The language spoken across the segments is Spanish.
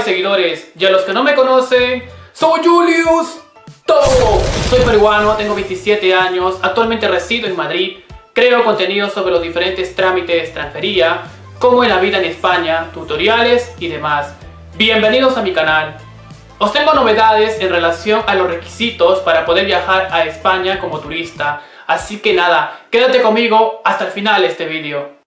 hay seguidores? Y a los que no me conocen, soy Julius Todo. Soy peruano, tengo 27 años, actualmente resido en Madrid. Creo contenido sobre los diferentes trámites de extranjería, como en la vida en España, tutoriales y demás. Bienvenidos a mi canal. Os tengo novedades en relación a los requisitos para poder viajar a España como turista. Así que nada, quédate conmigo hasta el final de este vídeo.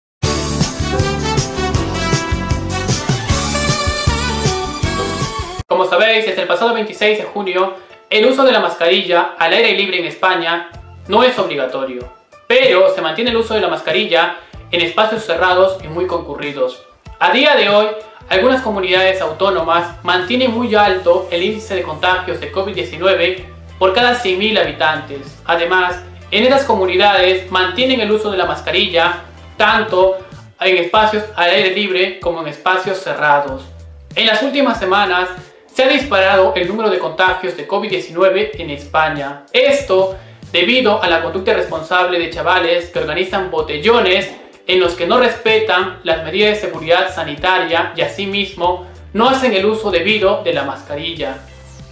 Como sabéis, desde el pasado 26 de junio, el uso de la mascarilla al aire libre en España no es obligatorio, pero se mantiene el uso de la mascarilla en espacios cerrados y muy concurridos. A día de hoy, algunas comunidades autónomas mantienen muy alto el índice de contagios de COVID-19 por cada 100.000 habitantes. Además, en esas comunidades mantienen el uso de la mascarilla tanto en espacios al aire libre como en espacios cerrados. En las últimas semanas se ha disparado el número de contagios de COVID-19 en España. Esto debido a la conducta irresponsable de chavales que organizan botellones en los que no respetan las medidas de seguridad sanitaria y asimismo no hacen el uso debido de la mascarilla.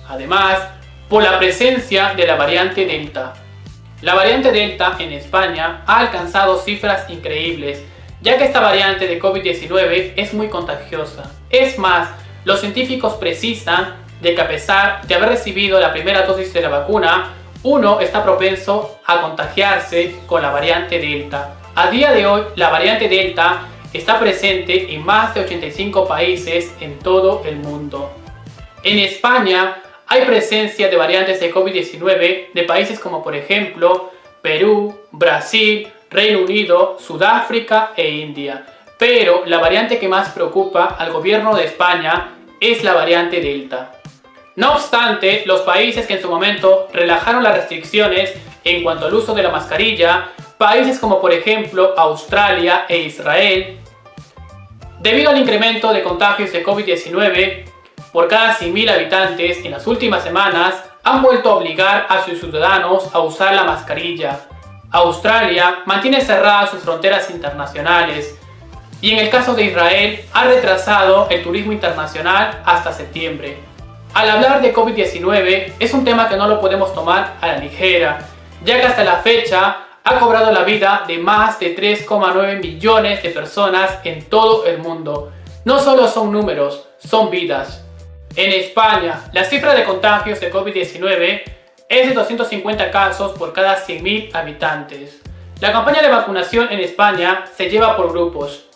Además, por la presencia de la variante Delta. La variante Delta en España ha alcanzado cifras increíbles, ya que esta variante de COVID-19 es muy contagiosa. Es más, los científicos precisan de que a pesar de haber recibido la primera dosis de la vacuna, uno está propenso a contagiarse con la variante Delta. A día de hoy, la variante Delta está presente en más de 85 países en todo el mundo. En España hay presencia de variantes de COVID-19 de países como por ejemplo Perú, Brasil, Reino Unido, Sudáfrica e India. Pero la variante que más preocupa al gobierno de España es la variante Delta. No obstante, los países que en su momento relajaron las restricciones en cuanto al uso de la mascarilla, países como por ejemplo Australia e Israel, debido al incremento de contagios de COVID-19 por cada 100.000 habitantes en las últimas semanas, han vuelto a obligar a sus ciudadanos a usar la mascarilla. Australia mantiene cerradas sus fronteras internacionales y en el caso de Israel ha retrasado el turismo internacional hasta septiembre. Al hablar de COVID-19 es un tema que no lo podemos tomar a la ligera, ya que hasta la fecha ha cobrado la vida de más de 3,9 millones de personas en todo el mundo. No solo son números, son vidas. En España, la cifra de contagios de COVID-19 es de 250 casos por cada 100.000 habitantes. La campaña de vacunación en España se lleva por grupos.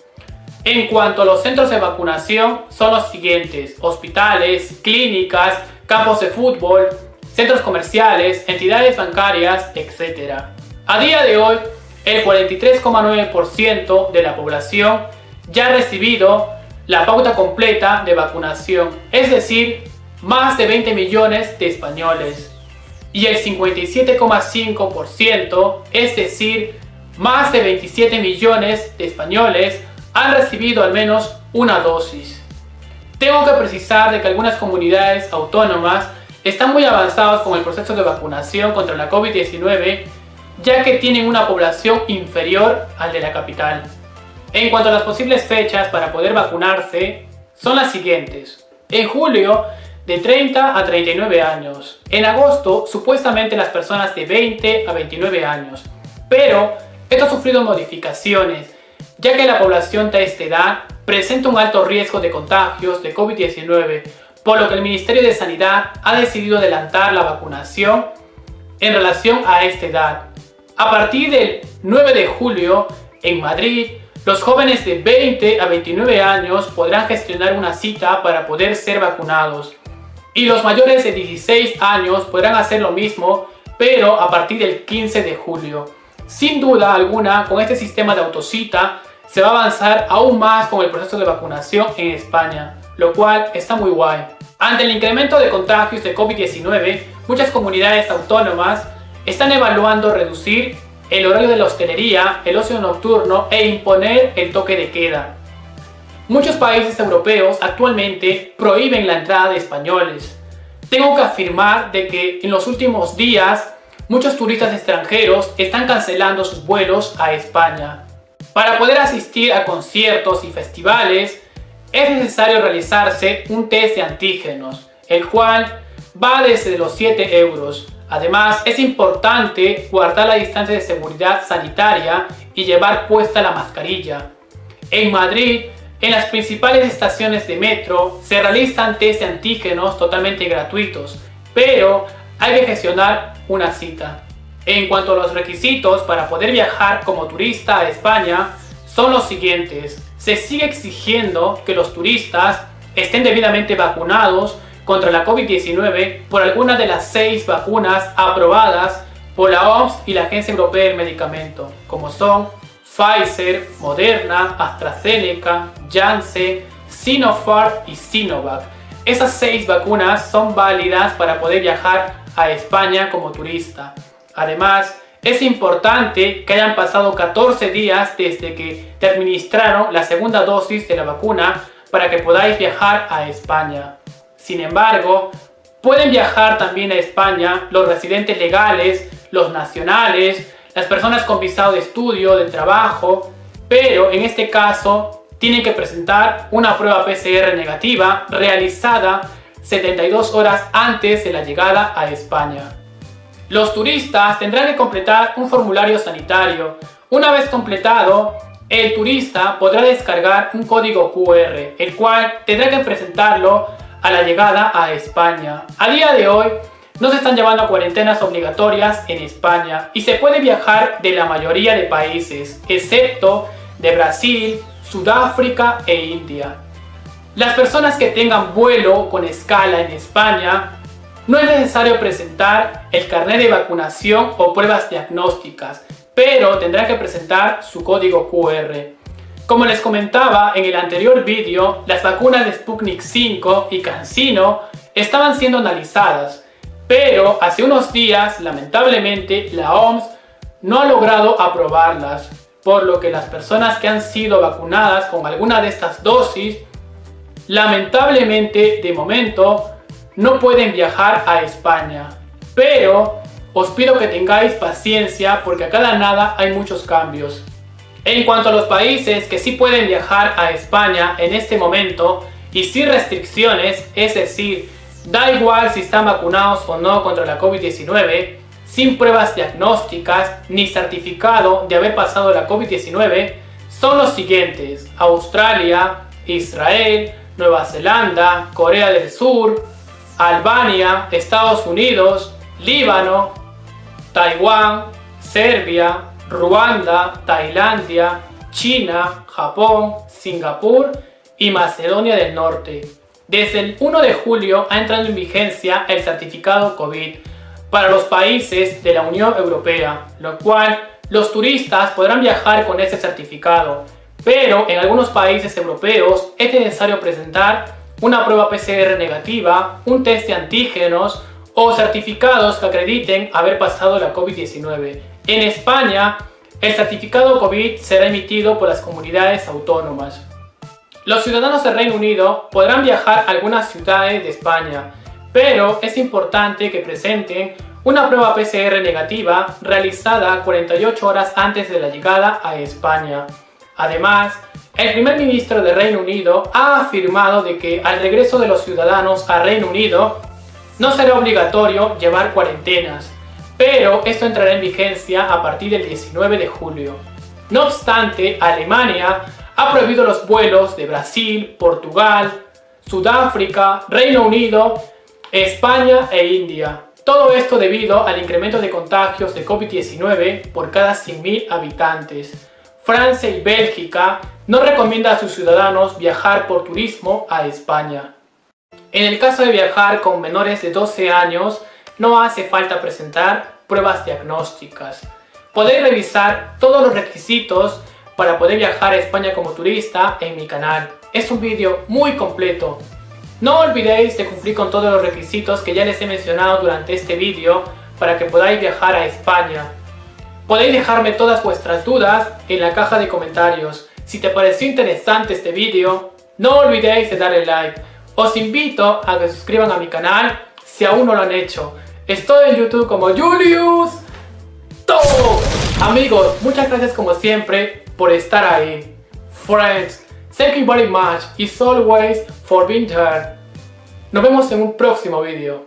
En cuanto a los centros de vacunación, son los siguientes: hospitales, clínicas, campos de fútbol, centros comerciales, entidades bancarias, etc. A día de hoy, el 43,9% de la población ya ha recibido la pauta completa de vacunación, es decir, más de 20 millones de españoles. Y el 57,5%, es decir, más de 27 millones de españoles, han recibido al menos una dosis. Tengo que precisar de que algunas comunidades autónomas están muy avanzadas con el proceso de vacunación contra la COVID-19, ya que tienen una población inferior al de la capital. En cuanto a las posibles fechas para poder vacunarse, son las siguientes: en julio, de 30 a 39 años. En agosto, supuestamente las personas de 20 a 29 años. Pero esto ha sufrido modificaciones, ya que la población de esta edad presenta un alto riesgo de contagios de COVID-19, por lo que el Ministerio de Sanidad ha decidido adelantar la vacunación en relación a esta edad. A partir del 9 de julio, en Madrid, los jóvenes de 20 a 29 años podrán gestionar una cita para poder ser vacunados. Y los mayores de 16 años podrán hacer lo mismo, pero a partir del 15 de julio. Sin duda alguna, con este sistema de autocita se va a avanzar aún más con el proceso de vacunación en España, lo cual está muy guay. Ante el incremento de contagios de COVID-19, muchas comunidades autónomas están evaluando reducir el horario de la hostelería, el ocio nocturno e imponer el toque de queda. Muchos países europeos actualmente prohíben la entrada de españoles. Tengo que afirmar de que en los últimos días muchos turistas extranjeros están cancelando sus vuelos a España. Para poder asistir a conciertos y festivales, es necesario realizarse un test de antígenos, el cual va desde los 7 euros. Además, es importante guardar la distancia de seguridad sanitaria y llevar puesta la mascarilla. En Madrid, en las principales estaciones de metro, se realizan test de antígenos totalmente gratuitos, pero hay que gestionar una cita. En cuanto a los requisitos para poder viajar como turista a España, son los siguientes. Se sigue exigiendo que los turistas estén debidamente vacunados contra la COVID-19 por alguna de las 6 vacunas aprobadas por la OMS y la Agencia Europea del Medicamento, como son Pfizer, Moderna, AstraZeneca, Janssen, Sinopharm y Sinovac. Esas 6 vacunas son válidas para poder viajar a España como turista. Además, es importante que hayan pasado 14 días desde que te administraron la segunda dosis de la vacuna para que podáis viajar a España. Sin embargo, pueden viajar también a España los residentes legales, los nacionales, las personas con visado de estudio, de trabajo, pero en este caso tienen que presentar una prueba PCR negativa realizada 72 horas antes de la llegada a España. Los turistas tendrán que completar un formulario sanitario. Una vez completado, el turista podrá descargar un código QR, el cual tendrá que presentarlo a la llegada a España. A día de hoy no se están llevando a cuarentenas obligatorias en España y se puede viajar de la mayoría de países, excepto de Brasil, Sudáfrica e India. Las personas que tengan vuelo con escala en España no es necesario presentar el carnet de vacunación o pruebas diagnósticas, pero tendrá que presentar su código QR. Como les comentaba en el anterior vídeo, las vacunas de Sputnik 5 y CanSino estaban siendo analizadas, pero hace unos días, lamentablemente, la OMS no ha logrado aprobarlas, por lo que las personas que han sido vacunadas con alguna de estas dosis, lamentablemente, de momento, no pueden viajar a España. Pero os pido que tengáis paciencia porque a cada nada hay muchos cambios. En cuanto a los países que sí pueden viajar a España en este momento y sin restricciones, es decir, da igual si están vacunados o no contra la COVID-19, sin pruebas diagnósticas ni certificado de haber pasado la COVID-19, son los siguientes: Australia, Israel, Nueva Zelanda, Corea del Sur, Albania, Estados Unidos, Líbano, Taiwán, Serbia, Ruanda, Tailandia, China, Japón, Singapur y Macedonia del Norte. Desde el 1 de julio ha entrado en vigencia el certificado COVID para los países de la Unión Europea, lo cual los turistas podrán viajar con ese certificado, pero en algunos países europeos es necesario presentar una prueba PCR negativa, un test de antígenos o certificados que acrediten haber pasado la COVID-19. En España, el certificado COVID será emitido por las comunidades autónomas. Los ciudadanos del Reino Unido podrán viajar a algunas ciudades de España, pero es importante que presenten una prueba PCR negativa realizada 48 horas antes de la llegada a España. Además, el primer ministro de Reino Unido ha afirmado de que al regreso de los ciudadanos a Reino Unido no será obligatorio llevar cuarentenas, pero esto entrará en vigencia a partir del 19 de julio. No obstante, Alemania ha prohibido los vuelos de Brasil, Portugal, Sudáfrica, Reino Unido, España e India. Todo esto debido al incremento de contagios de COVID-19 por cada 100.000 habitantes. Francia y Bélgica no recomienda a sus ciudadanos viajar por turismo a España. En el caso de viajar con menores de 12 años, no hace falta presentar pruebas diagnósticas. Podéis revisar todos los requisitos para poder viajar a España como turista en mi canal. Es un vídeo muy completo. No olvidéis de cumplir con todos los requisitos que ya les he mencionado durante este vídeo para que podáis viajar a España. Podéis dejarme todas vuestras dudas en la caja de comentarios. Si te pareció interesante este vídeo, no olvidéis de darle like. Os invito a que se suscriban a mi canal si aún no lo han hecho. Estoy en YouTube como Julius Todo. Amigos, muchas gracias como siempre por estar ahí. Friends, Thank you very much, as always, for being there. Nos vemos en un próximo vídeo.